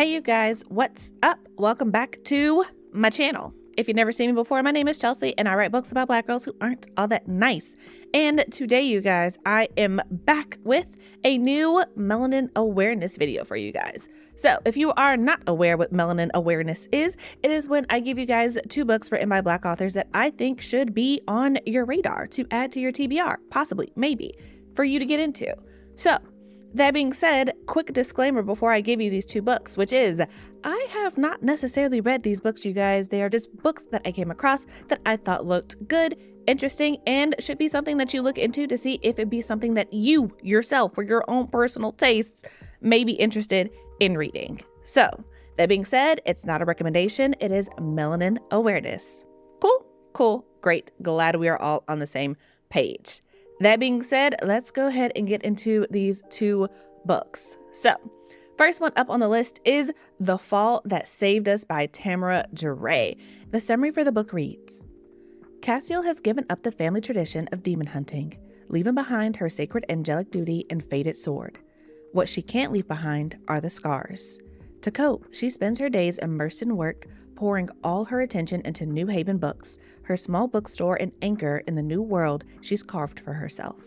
Hey you guys, what's up? Welcome back to my channel. If you've never seen me before, my name is Chelsea and I write books about Black girls who aren't all that nice. And today, you guys, I am back with a new melanin awareness video for you guys. So if you are not aware what melanin awareness is, it is when I give you guys 2 books written by Black authors that I think should be on your radar to add to your TBR, possibly, maybe, for you to get into. So that being said, quick disclaimer before I give you these 2 books, which is I have not necessarily read these books, you guys. They are just books that I came across that I thought looked good, interesting, and should be something that you look into to see if it'd be something that you yourself, for your own personal tastes, may be interested in reading. So that being said, it's not a recommendation. It is melanin awareness. Cool, great. Glad we are all on the same page. That being said, let's go ahead and get into these 2 books. So, first one up on the list is The Fall That Saved Us by Tamara Jerée. The summary for the book reads, Cassiel has given up the family tradition of demon hunting, leaving behind her sacred angelic duty and fated sword. What she can't leave behind are the scars. To cope, she spends her days immersed in work, pouring all her attention into New Haven Books, her small bookstore and anchor in the new world she's carved for herself.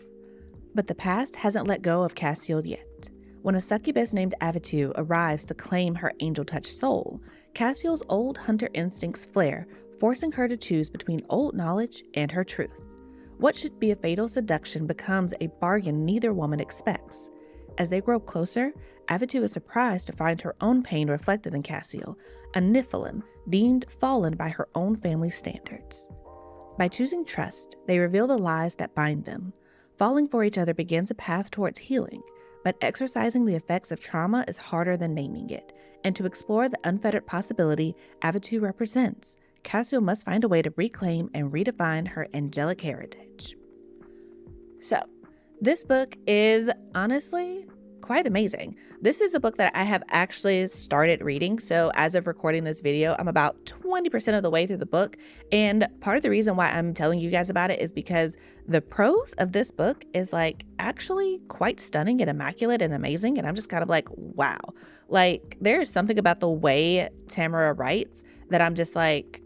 But the past hasn't let go of Cassiel yet. When a succubus named Avitu arrives to claim her angel-touched soul, Cassiel's old hunter instincts flare, forcing her to choose between old knowledge and her truth. What should be a fatal seduction becomes a bargain neither woman expects. As they grow closer, Avitu is surprised to find her own pain reflected in Cassiel, a Nephilim deemed fallen by her own family standards. By choosing trust, they reveal the lies that bind them. Falling for each other begins a path towards healing, but exorcising the effects of trauma is harder than naming it, and to explore the unfettered possibility Avitu represents, Cassiel must find a way to reclaim and redefine her angelic heritage. So, this book is honestly quite amazing. This is a book that I have actually started reading. So as of recording this video, I'm about 20% of the way through the book. And part of the reason why I'm telling you guys about it is because the prose of this book is like actually quite stunning and immaculate and amazing. And I'm just kind of like, wow, like there is something about the way Tamara writes that I'm just like,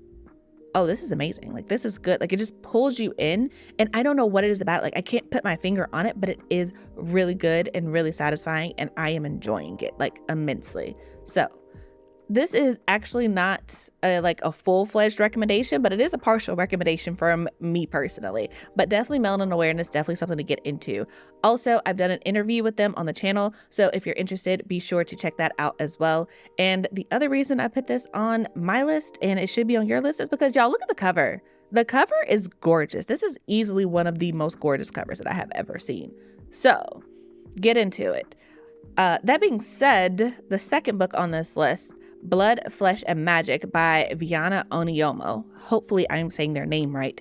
oh, this is amazing. Like, this is good. Like, it just pulls you in. And I don't know what it is about. Like, I can't put my finger on it, but it is really good and really satisfying. And I am enjoying it, like, immensely. So this is actually not a full-fledged recommendation, but it is a partial recommendation from me personally. But definitely melanin awareness, definitely something to get into. Also, I've done an interview with them on the channel, so if you're interested, be sure to check that out as well. And the other reason I put this on my list, and it should be on your list, is because y'all look at the cover. The cover is gorgeous. This is easily one of the most gorgeous covers that I have ever seen. So, get into it. That being said, the second book on this list, Blood, Flesh, and Magic by Viano Oniomoh, hopefully I'm saying their name right,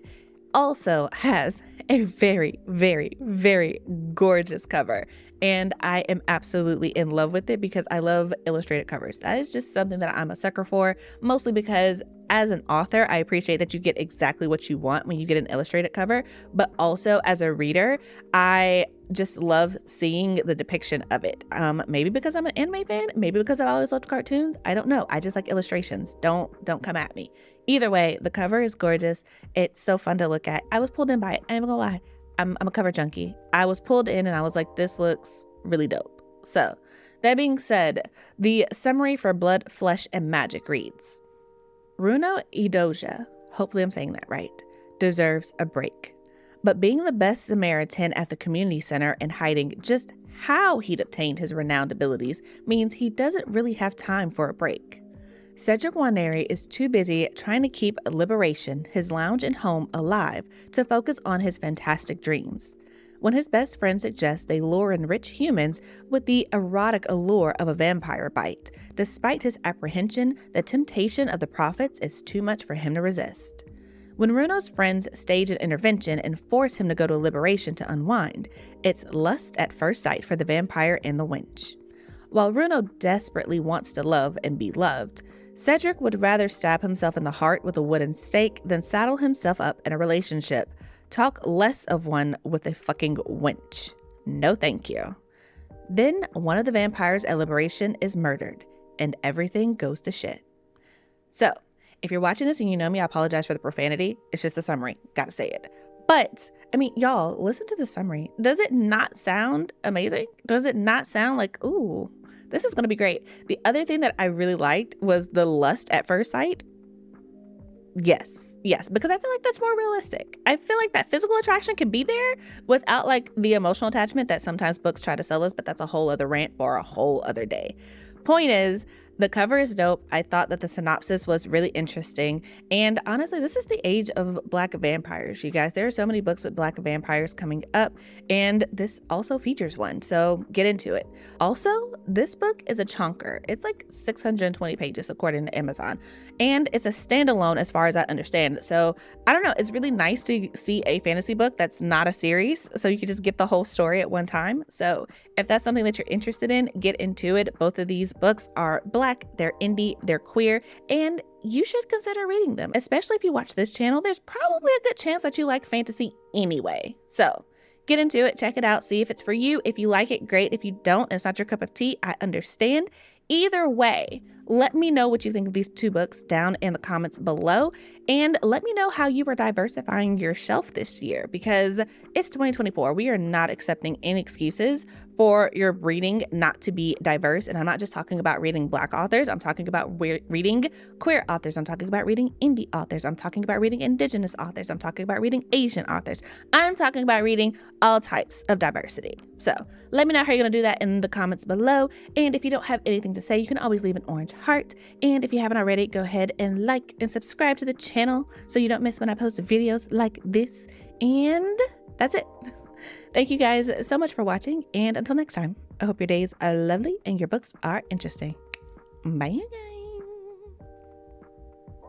also has a very, very, very gorgeous cover. And I am absolutely in love with it because I love illustrated covers. That is just something that I'm a sucker for, mostly because as an author, I appreciate that you get exactly what you want when you get an illustrated cover. But also as a reader, I just love seeing the depiction of it. Maybe because I'm an anime fan, maybe because I've always loved cartoons. I don't know. I just like illustrations. Don't come at me. Either way, the cover is gorgeous. It's so fun to look at. I was pulled in by it. I'm gonna lie. I'm a cover junkie. I was pulled in and I was like, this looks really dope. So that being said, the summary for Blood, Flesh, and Magic reads, Runo Idoja, hopefully I'm saying that right, deserves a break. But being the best Samaritan at the community center and hiding just how he'd obtained his renowned abilities means he doesn't really have time for a break. Cedric Waneri is too busy trying to keep Liberation, his lounge and home, alive to focus on his fantastic dreams. When his best friend suggests they lure in rich humans with the erotic allure of a vampire bite, despite his apprehension, the temptation of the prophets is too much for him to resist. When Runo's friends stage an intervention and force him to go to Liberation to unwind, it's lust at first sight for the vampire and the wench. While Runo desperately wants to love and be loved, Cedric would rather stab himself in the heart with a wooden stake than saddle himself up in a relationship. Talk less of one with a fucking wench. No thank you. Then one of the vampires at Liberation is murdered, and everything goes to shit. So if you're watching this and you know me, I apologize for the profanity. It's just a summary. Gotta say it. But I mean, y'all, listen to the summary. Does it not sound amazing? Does it not sound like, ooh, this is going to be great? The other thing that I really liked was the lust at first sight. Yes, because I feel like that's more realistic. I feel like that physical attraction can be there without like the emotional attachment that sometimes books try to sell us, but that's a whole other rant for a whole other day. Point is, the cover is dope. I thought that the synopsis was really interesting. And honestly, this is the age of Black vampires, you guys. There are so many books with Black vampires coming up, and this also features one. So get into it. Also, this book is a chunker. It's like 620 pages according to Amazon. And it's a standalone as far as I understand. So I don't know. It's really nice to see a fantasy book that's not a series. So you can just get the whole story at one time. So if that's something that you're interested in, get into it. Both of these books are Black. They're indie, they're queer, and you should consider reading them. Especially if you watch this channel, there's probably a good chance that you like fantasy anyway. So get into it, check it out, see if it's for you. If you like it, great. If you don't, and it's not your cup of tea, I understand. Either way, let me know what you think of these two books down in the comments below, and let me know how you are diversifying your shelf this year, because it's 2024. We are not accepting any excuses for your reading not to be diverse. And I'm not just talking about reading Black authors. I'm talking about reading queer authors. I'm talking about reading indie authors. I'm talking about reading indigenous authors. I'm talking about reading Asian authors. I'm talking about reading all types of diversity. So let me know how you're going to do that in the comments below. And if you don't have anything to say, you can always leave an orange heart. And if you haven't already, go ahead and like and subscribe to the channel so you don't miss when I post videos like this. And that's it. Thank you guys so much for watching. And until next time, I hope your days are lovely and your books are interesting. Bye, guys.